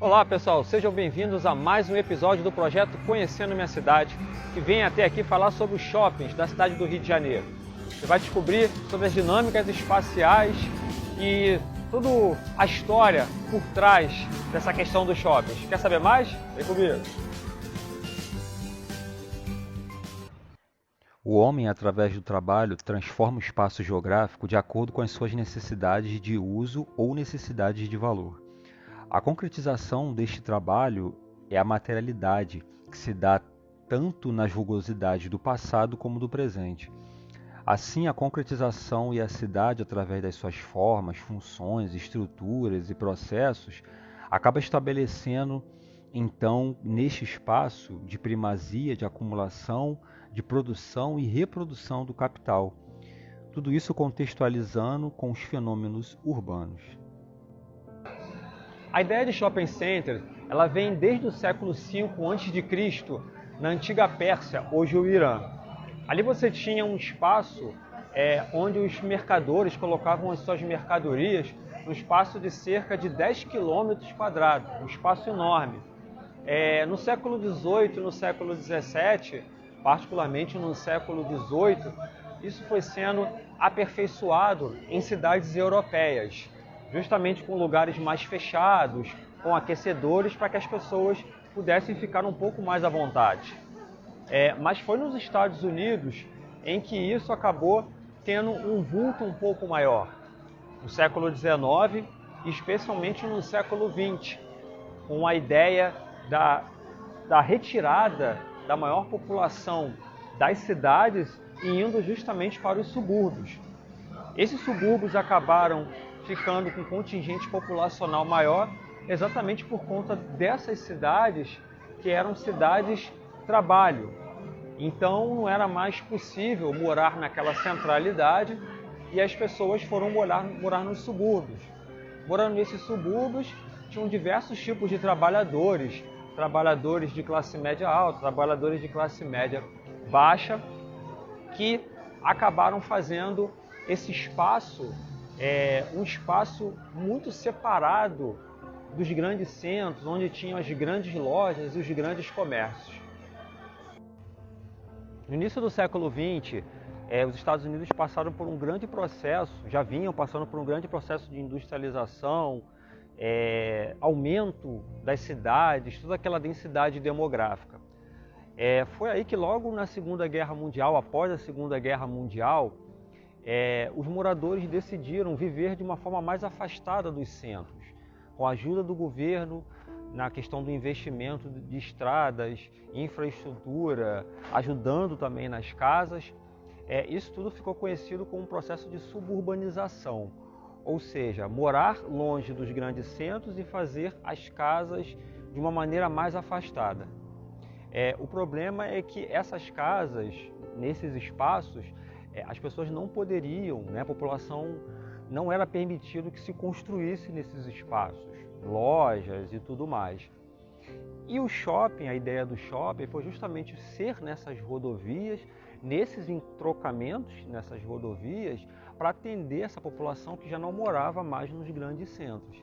Olá pessoal, sejam bem-vindos a mais um episódio do projeto Conhecendo Minha Cidade, que vem até aqui falar sobre os shoppings da cidade do Rio de Janeiro. Você vai descobrir sobre as dinâmicas espaciais e toda a história por trás dessa questão dos shoppings. Quer saber mais? Vem comigo! O homem, através do trabalho, transforma o espaço geográfico de acordo com as suas necessidades de uso ou necessidades de valor. A concretização deste trabalho é a materialidade, que se dá tanto nas rugosidades do passado como do presente. Assim, a concretização e a cidade, através das suas formas, funções, estruturas e processos, acaba estabelecendo, então, neste espaço de primazia, de acumulação, de produção e reprodução do capital. Tudo isso contextualizando com os fenômenos urbanos. A ideia de shopping center, ela vem desde o século V a.C., na antiga Pérsia, hoje o Irã. Ali você tinha um espaço onde os mercadores colocavam as suas mercadorias num espaço de cerca de 10 quilômetros quadrados, um espaço enorme. No século XVIII, no século XVII, particularmente no século XVIII, isso foi sendo aperfeiçoado em cidades europeias, justamente com lugares mais fechados, com aquecedores, para que as pessoas pudessem ficar um pouco mais à vontade. Mas foi nos Estados Unidos em que isso acabou tendo um vulto um pouco maior. No século XIX, especialmente no século XX, com a ideia da retirada da maior população das cidades e indo justamente para os subúrbios. Esses subúrbios acabaram ficando com um contingente populacional maior, exatamente por conta dessas cidades que eram cidades trabalho. Então não era mais possível morar naquela centralidade e as pessoas foram morar nos subúrbios. Morando nesses subúrbios, tinham diversos tipos de trabalhadores, trabalhadores de classe média alta, trabalhadores de classe média baixa, que acabaram fazendo esse espaço um espaço muito separado dos grandes centros, onde tinham as grandes lojas e os grandes comércios. No início do século XX, os Estados Unidos passaram por um grande processo, já vinham passando por um grande processo de industrialização, aumento das cidades, toda aquela densidade demográfica. Foi aí que logo na Segunda Guerra Mundial, após a Segunda Guerra Mundial, os moradores decidiram viver de uma forma mais afastada dos centros, com a ajuda do governo na questão do investimento de estradas, infraestrutura, ajudando também nas casas. Isso tudo ficou conhecido como um processo de suburbanização, ou seja, morar longe dos grandes centros e fazer as casas de uma maneira mais afastada. O problema é que essas casas, nesses espaços, as pessoas não poderiam, a população não era permitido que se construísse nesses espaços, lojas e tudo mais. E o shopping, a ideia do shopping foi justamente ser nessas rodovias, nesses entrocamentos nessas rodovias, para atender essa população que já não morava mais nos grandes centros.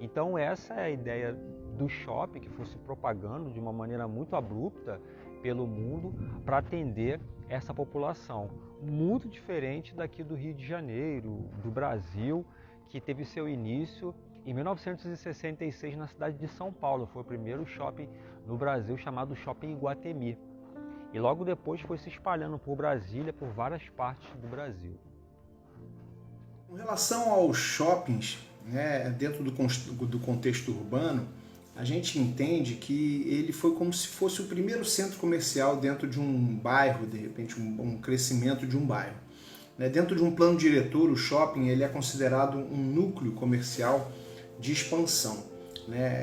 Então essa é a ideia do shopping, que foi se propagando de uma maneira muito abrupta pelo mundo para atender essa população, muito diferente daqui do Rio de Janeiro, do Brasil, que teve seu início em 1966 na cidade de São Paulo. Foi o primeiro shopping no Brasil chamado Shopping Iguatemi. E logo depois foi se espalhando por Brasília, por várias partes do Brasil. Com relação aos shoppings, dentro do contexto urbano, a gente entende que ele foi como se fosse o primeiro centro comercial dentro de um bairro, de repente um crescimento de um bairro. Dentro de um plano diretor, o shopping ele é considerado um núcleo comercial de expansão.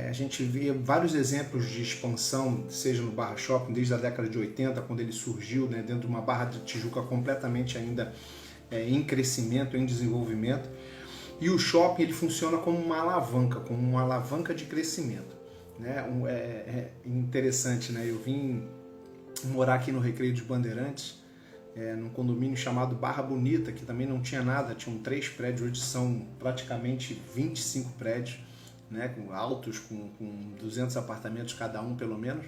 A gente vê vários exemplos de expansão, seja no Barra Shopping, desde a década de 80, quando ele surgiu, dentro de uma Barra de Tijuca completamente ainda em crescimento, em desenvolvimento. E o shopping ele funciona como uma alavanca de crescimento. É interessante, eu vim morar aqui no Recreio dos Bandeirantes, num condomínio chamado Barra Bonita, que também não tinha nada, tinham 3 prédios, hoje são praticamente 25 prédios, né, com altos, com 200 apartamentos cada um pelo menos.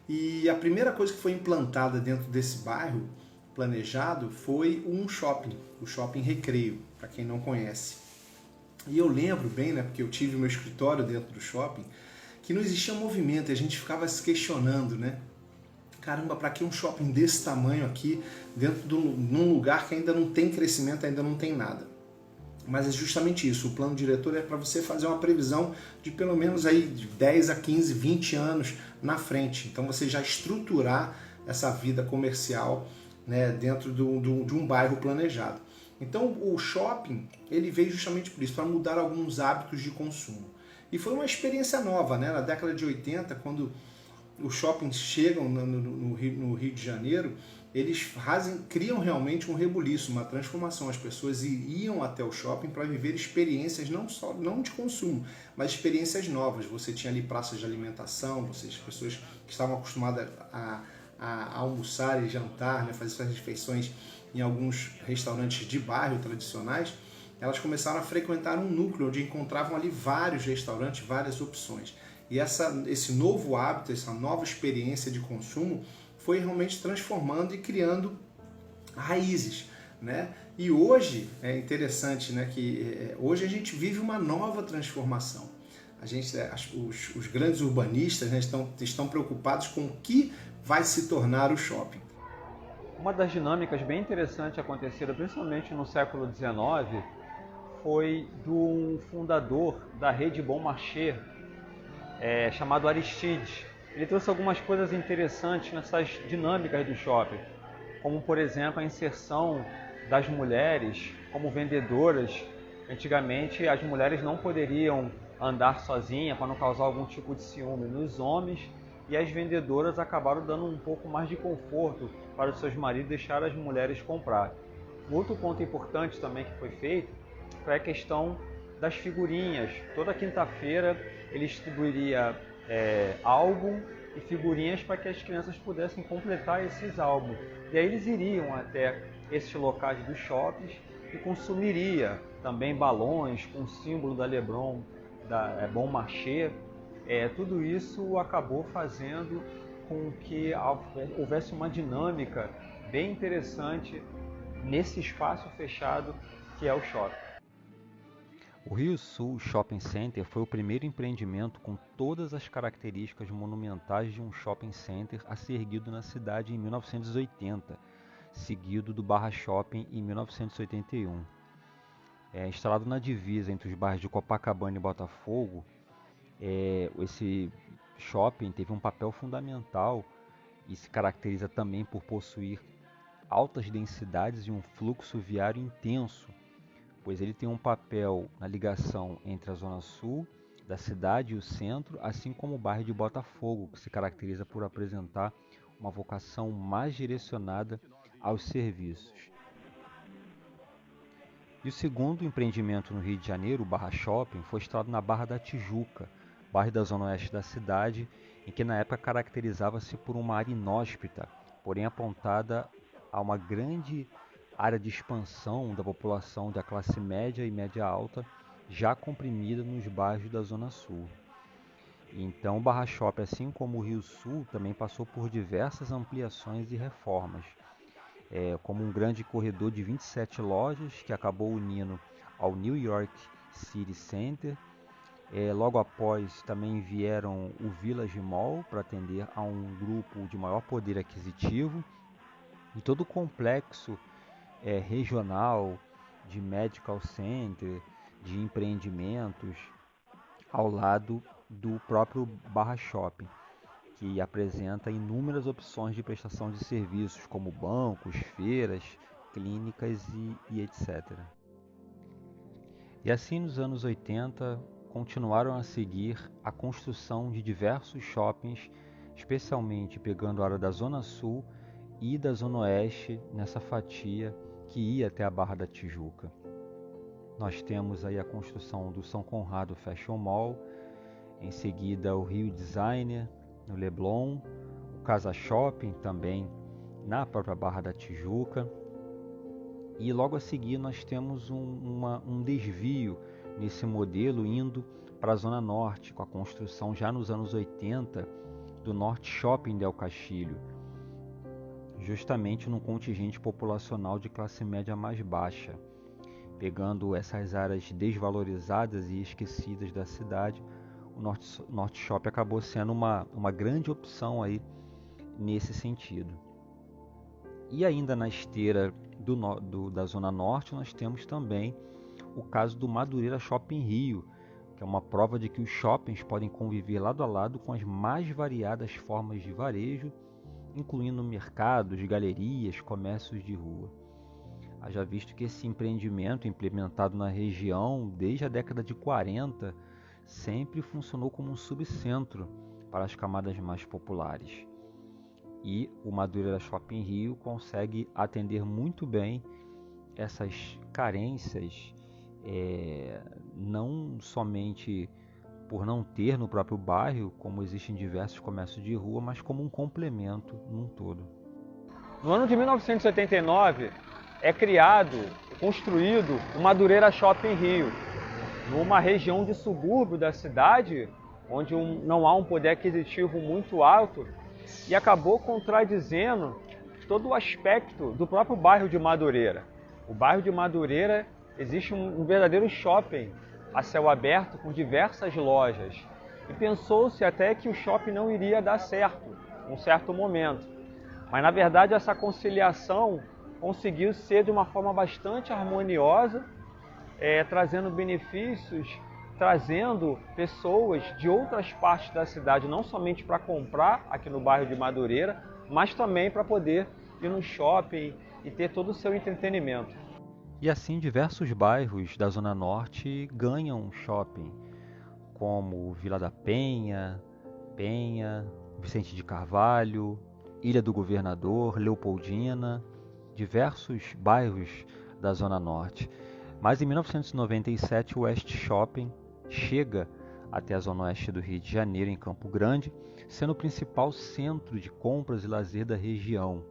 E a primeira coisa que foi implantada dentro desse bairro planejado foi um shopping, o Shopping Recreio, para quem não conhece. E eu lembro bem, né, porque eu tive meu escritório dentro do shopping, que não existia movimento, e a gente ficava se questionando, né? Caramba, para que um shopping desse tamanho aqui, num lugar que ainda não tem crescimento, ainda não tem nada? Mas é justamente isso, o plano diretor é para você fazer uma previsão de pelo menos aí de 10 a 15, 20 anos na frente. Então você já estruturar essa vida comercial, né, dentro de um bairro planejado. Então o shopping ele veio justamente por isso, para mudar alguns hábitos de consumo. E foi uma experiência nova, né? Na década de 80, quando os shoppings chegam no Rio de Janeiro, eles criam realmente um rebuliço, uma transformação. As pessoas iam até o shopping para viver experiências não de consumo, mas experiências novas. Você tinha ali praças de alimentação, as pessoas que estavam acostumadas a almoçar e jantar, né, fazer suas refeições em alguns restaurantes de bairro tradicionais, elas começaram a frequentar um núcleo onde encontravam ali vários restaurantes, várias opções. E esse novo hábito, essa nova experiência de consumo foi realmente transformando e criando raízes, né? E hoje é interessante, né, que hoje a gente vive uma nova transformação. Os grandes urbanistas, né, estão preocupados com o que vai se tornar o shopping. Uma das dinâmicas bem interessantes aconteceram principalmente no século XIX foi do fundador da rede Bon Marché, chamado Aristides. Ele trouxe algumas coisas interessantes nessas dinâmicas do shopping, como por exemplo a inserção das mulheres como vendedoras. Antigamente as mulheres não poderiam andar sozinhas para não causar algum tipo de ciúme nos homens, e as vendedoras acabaram dando um pouco mais de conforto para os seus maridos deixar as mulheres comprar. Um outro ponto importante também que foi feito foi a questão das figurinhas. Toda quinta-feira ele distribuiria álbum e figurinhas para que as crianças pudessem completar esses álbuns. E aí eles iriam até esses locais dos shoppings e consumiria também balões com o símbolo da Lebron, da Bon Marché. Tudo isso acabou fazendo com que houvesse uma dinâmica bem interessante nesse espaço fechado que é o shopping. O Rio Sul Shopping Center foi o primeiro empreendimento com todas as características monumentais de um shopping center a ser erguido na cidade em 1980, seguido do Barra Shopping em 1981. Instalado na divisa entre os bairros de Copacabana e Botafogo, esse shopping teve um papel fundamental e se caracteriza também por possuir altas densidades e um fluxo viário intenso, pois ele tem um papel na ligação entre a zona sul da cidade e o centro, assim como o bairro de Botafogo, que se caracteriza por apresentar uma vocação mais direcionada aos serviços. E o segundo empreendimento no Rio de Janeiro, o Barra Shopping, foi instalado na Barra da Tijuca, bairro da zona oeste da cidade, em que na época caracterizava-se por uma área inóspita, porém apontada a uma grande área de expansão da população da classe média e média alta, já comprimida nos bairros da Zona Sul. Então o Barra Shopping, assim como o Rio Sul, também passou por diversas ampliações e reformas, como um grande corredor de 27 lojas que acabou unindo ao New York City Center. Logo após também vieram o Village Mall para atender a um grupo de maior poder aquisitivo, e todo o complexo regional de medical center, de empreendimentos ao lado do próprio Barra Shopping, que apresenta inúmeras opções de prestação de serviços como bancos, feiras, clínicas e etc. E assim nos anos 80 continuaram a seguir a construção de diversos shoppings, especialmente pegando a área da Zona Sul e da Zona Oeste nessa fatia que ia até a Barra da Tijuca. Nós temos aí a construção do São Conrado Fashion Mall, em seguida o Rio Designer no Leblon, o Casa Shopping também na própria Barra da Tijuca, e logo a seguir nós temos um desvio nesse modelo indo para a Zona Norte, com a construção já nos anos 80 do Norte Shopping Del Castilho, justamente num contingente populacional de classe média mais baixa. Pegando essas áreas desvalorizadas e esquecidas da cidade, o Norte Shopping acabou sendo uma grande opção aí nesse sentido. E ainda na esteira da Zona Norte, nós temos também o caso do Madureira Shopping Rio, que é uma prova de que os shoppings podem conviver lado a lado com as mais variadas formas de varejo, incluindo mercados, galerias, comércios de rua. Haja visto que esse empreendimento implementado na região desde a década de 40 sempre funcionou como um subcentro para as camadas mais populares. E o Madureira Shopping Rio consegue atender muito bem essas carências, não somente por não ter no próprio bairro, como existem diversos comércios de rua, mas como um complemento num todo. No ano de 1989, é criado e construído o Madureira Shopping Rio, numa região de subúrbio da cidade, onde não há um poder aquisitivo muito alto, e acabou contradizendo todo o aspecto do próprio bairro de Madureira. O bairro de Madureira existe um verdadeiro shopping a céu aberto com diversas lojas. E pensou-se até que o shopping não iria dar certo, em um certo momento. Mas na verdade essa conciliação conseguiu ser de uma forma bastante harmoniosa, trazendo benefícios, trazendo pessoas de outras partes da cidade, não somente para comprar aqui no bairro de Madureira, mas também para poder ir no shopping e ter todo o seu entretenimento. E assim diversos bairros da Zona Norte ganham shopping, como Vila da Penha, Vicente de Carvalho, Ilha do Governador, Leopoldina, diversos bairros da Zona Norte. Mas em 1997 o West Shopping chega até a Zona Oeste do Rio de Janeiro, em Campo Grande, sendo o principal centro de compras e lazer da região,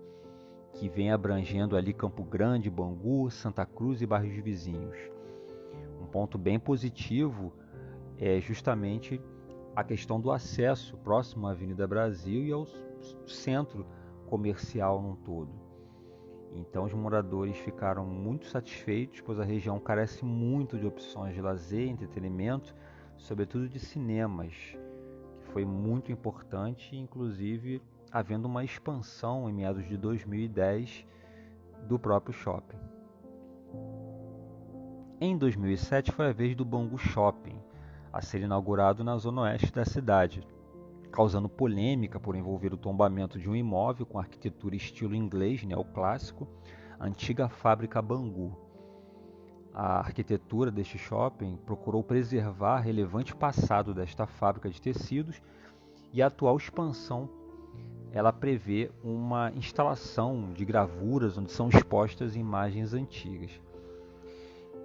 que vem abrangendo ali Campo Grande, Bangu, Santa Cruz e bairros vizinhos. Um ponto bem positivo é justamente a questão do acesso próximo à Avenida Brasil e ao centro comercial num todo. Então os moradores ficaram muito satisfeitos, pois a região carece muito de opções de lazer e entretenimento, sobretudo de cinemas, que foi muito importante, inclusive havendo uma expansão em meados de 2010 do próprio shopping. Em 2007 foi a vez do Bangu Shopping a ser inaugurado na zona oeste da cidade, causando polêmica por envolver o tombamento de um imóvel com arquitetura estilo inglês neoclássico, a antiga fábrica Bangu. A arquitetura deste shopping procurou preservar o relevante passado desta fábrica de tecidos e a atual expansão ela prevê uma instalação de gravuras onde são expostas imagens antigas.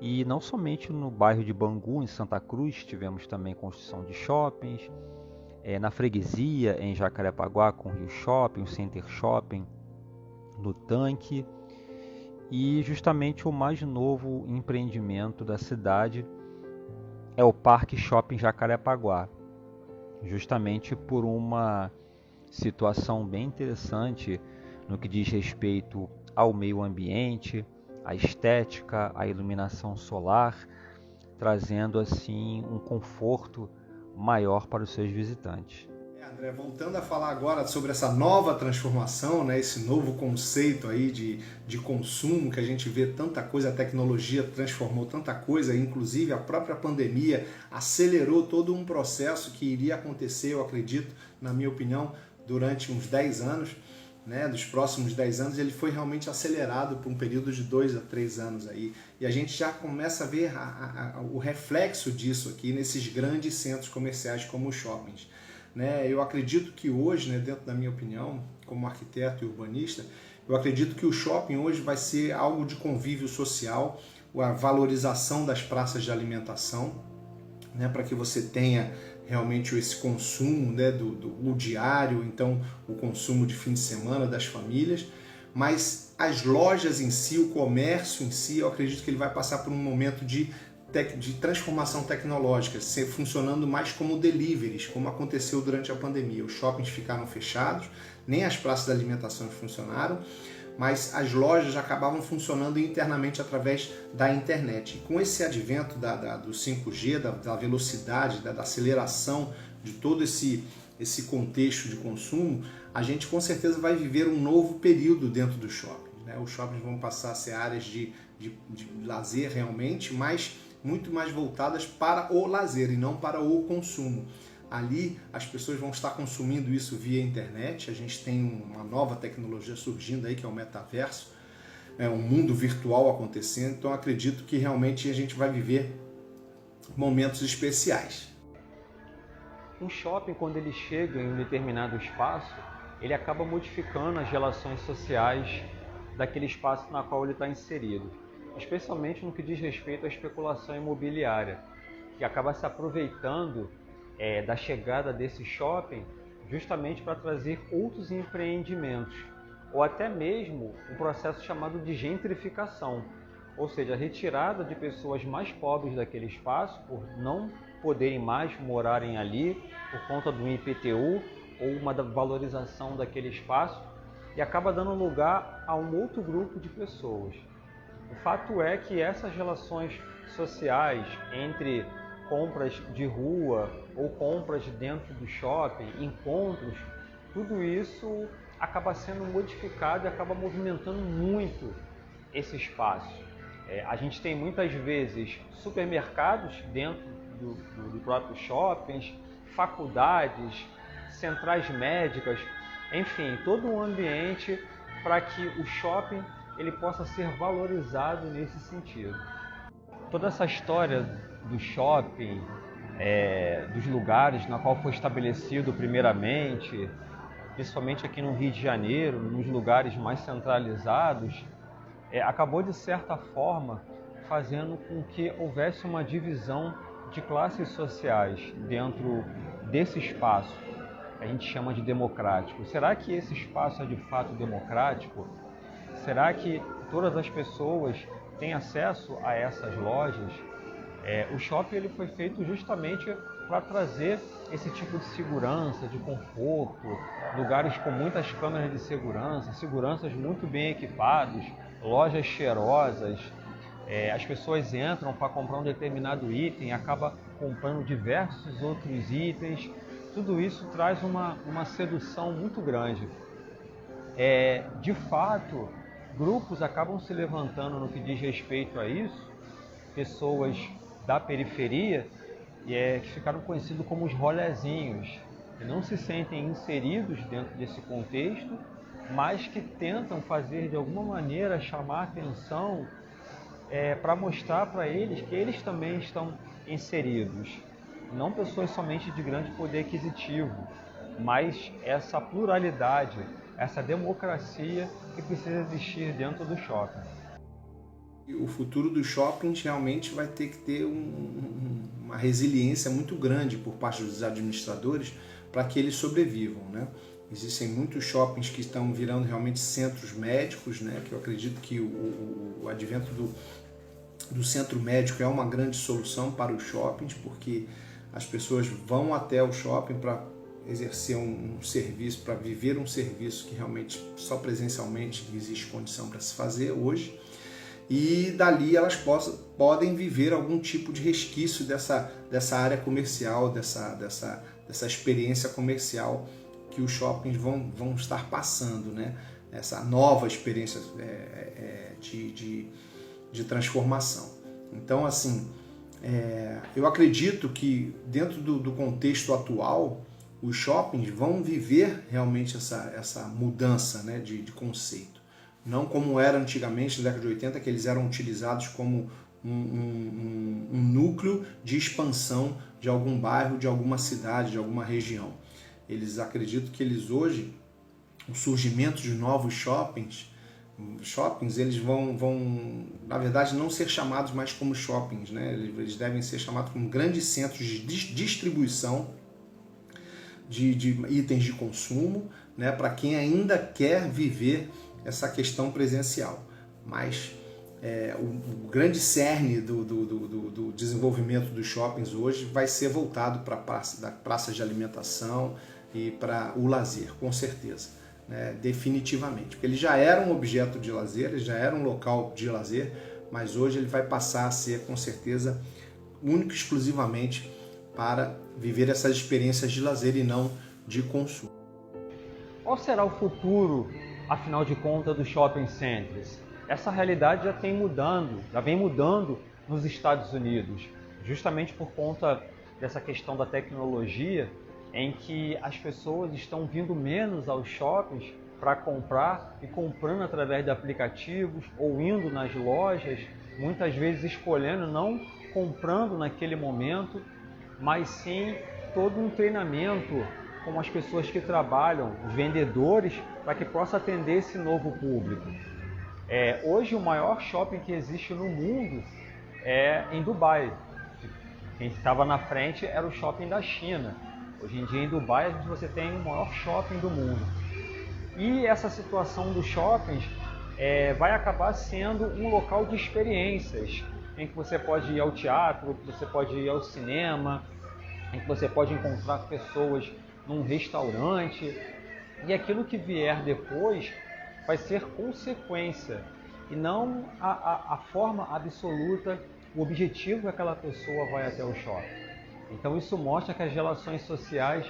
E não somente no bairro de Bangu, em Santa Cruz, tivemos também construção de shoppings, na freguesia, em Jacarepaguá, com o Rio Shopping, o Center Shopping, no Tanque, e justamente o mais novo empreendimento da cidade é o Parque Shopping Jacarepaguá, justamente por uma situação bem interessante no que diz respeito ao meio ambiente, à estética, à iluminação solar, trazendo assim um conforto maior para os seus visitantes. André, voltando a falar agora sobre essa nova transformação, né, esse novo conceito aí de consumo, que a gente vê tanta coisa, a tecnologia transformou tanta coisa, inclusive a própria pandemia acelerou todo um processo que iria acontecer, eu acredito, na minha opinião, durante uns 10 anos, né, dos próximos 10 anos, ele foi realmente acelerado por um período de 2 a 3 anos aí. E a gente já começa a ver o reflexo disso aqui nesses grandes centros comerciais como os shoppings. Né? Eu acredito que hoje, né, dentro da minha opinião, como arquiteto e urbanista, eu acredito que o shopping hoje vai ser algo de convívio social, a valorização das praças de alimentação, né, para que você tenha realmente esse consumo, né, do diário, então o consumo de fim de semana das famílias, mas as lojas em si, o comércio em si, eu acredito que ele vai passar por um momento de de transformação tecnológica, funcionando mais como deliveries, como aconteceu durante a pandemia. Os shoppings ficaram fechados, nem as praças de alimentação funcionaram, mas as lojas acabavam funcionando internamente através da internet. E com esse advento do 5G, da velocidade, da aceleração de todo esse contexto de consumo, a gente com certeza vai viver um novo período dentro do shopping, né? Os shoppings vão passar a ser áreas de lazer realmente, mas muito mais voltadas para o lazer e não para o consumo. Ali as pessoas vão estar consumindo isso via internet. A gente tem uma nova tecnologia surgindo aí, que é o metaverso, um mundo virtual acontecendo. Então acredito que realmente a gente vai viver momentos especiais. Um shopping, quando ele chega em um determinado espaço, ele acaba modificando as relações sociais daquele espaço na qual ele está inserido, especialmente no que diz respeito à especulação imobiliária, que acaba se aproveitando da chegada desse shopping justamente para trazer outros empreendimentos, ou até mesmo um processo chamado de gentrificação, ou seja, a retirada de pessoas mais pobres daquele espaço por não poderem mais morarem ali por conta do IPTU ou uma valorização daquele espaço, e acaba dando lugar a um outro grupo de pessoas. O fato é que essas relações sociais entre compras de rua ou compras dentro do shopping, encontros, tudo isso acaba sendo modificado e acaba movimentando muito esse espaço. A gente tem muitas vezes supermercados dentro do próprio shoppings, faculdades, centrais médicas, enfim, todo um ambiente para que o shopping ele possa ser valorizado nesse sentido. Toda essa história do shopping, dos lugares na qual foi estabelecido primeiramente, principalmente aqui no Rio de Janeiro, nos lugares mais centralizados, acabou de certa forma fazendo com que houvesse uma divisão de classes sociais dentro desse espaço que a gente chama de democrático. Será que esse espaço é de fato democrático? Será que todas as pessoas têm acesso a essas lojas? O shopping ele foi feito justamente para trazer esse tipo de segurança, de conforto, lugares com muitas câmeras de segurança, seguranças muito bem equipados, lojas cheirosas. As pessoas entram para comprar um determinado item e acabam comprando diversos outros itens. Tudo isso traz uma sedução muito grande. De fato, grupos acabam se levantando no que diz respeito a isso, pessoas da periferia, que ficaram conhecidos como os rolezinhos, que não se sentem inseridos dentro desse contexto, mas que tentam fazer de alguma maneira chamar a atenção para mostrar para eles que eles também estão inseridos. Não pessoas somente de grande poder aquisitivo, mas essa pluralidade, essa democracia que precisa existir dentro do shopping. O futuro dos shoppings realmente vai ter que ter uma resiliência muito grande por parte dos administradores para que eles sobrevivam, né? Existem muitos shoppings que estão virando realmente centros médicos, né? Que eu acredito que o advento do centro médico é uma grande solução para os shoppings, porque as pessoas vão até o shopping para exercer um serviço, para viver um serviço que realmente só presencialmente existe condição para se fazer hoje, e dali elas podem viver algum tipo de resquício dessa área comercial, dessa experiência comercial que os shoppings vão estar passando, né? Essa nova experiência de transformação. Então, assim, eu acredito que dentro do contexto atual, os shoppings vão viver realmente essa mudança, né, de conceito. Não como era antigamente, na década de 80, que eles eram utilizados como um núcleo de expansão de algum bairro, de alguma cidade, de alguma região. Eles acreditam que hoje, o surgimento de novos shoppings, eles vão, na verdade, não ser chamados mais como shoppings, né? Eles devem ser chamados como grandes centros de distribuição de itens de consumo, né? Para quem ainda quer viver essa questão presencial. Mas o grande cerne do desenvolvimento dos shoppings hoje vai ser voltado para praças de alimentação e para o lazer, com certeza, né? Definitivamente. Porque ele já era um objeto de lazer, ele já era um local de lazer, mas hoje ele vai passar a ser, com certeza, único e exclusivamente para viver essas experiências de lazer e não de consumo. Qual será o futuro, afinal de contas, dos shopping centers? Essa realidade já vem mudando nos Estados Unidos, justamente por conta dessa questão da tecnologia, em que as pessoas estão vindo menos aos shoppings para comprar e comprando através de aplicativos ou indo nas lojas, muitas vezes escolhendo não comprando naquele momento, mas sim todo um treinamento com as pessoas que trabalham, os vendedores, para que possa atender esse novo público. Hoje o maior shopping que existe no mundo é em Dubai. Quem estava na frente era o shopping da China. Hoje em dia em Dubai você tem o maior shopping do mundo. E essa situação dos shoppings vai acabar sendo um local de experiências, em que você pode ir ao teatro, que você pode ir ao cinema, em que você pode encontrar pessoas num restaurante, e aquilo que vier depois vai ser consequência e não a forma absoluta, o objetivo que aquela pessoa vai até o shopping. Então isso mostra que as relações sociais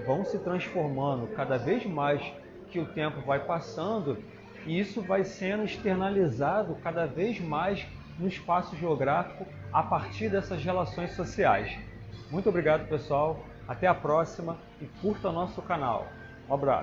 vão se transformando cada vez mais que o tempo vai passando, e isso vai sendo externalizado cada vez mais no espaço geográfico a partir dessas relações sociais. Muito obrigado, pessoal. Até a próxima e curta o nosso canal. Um abraço.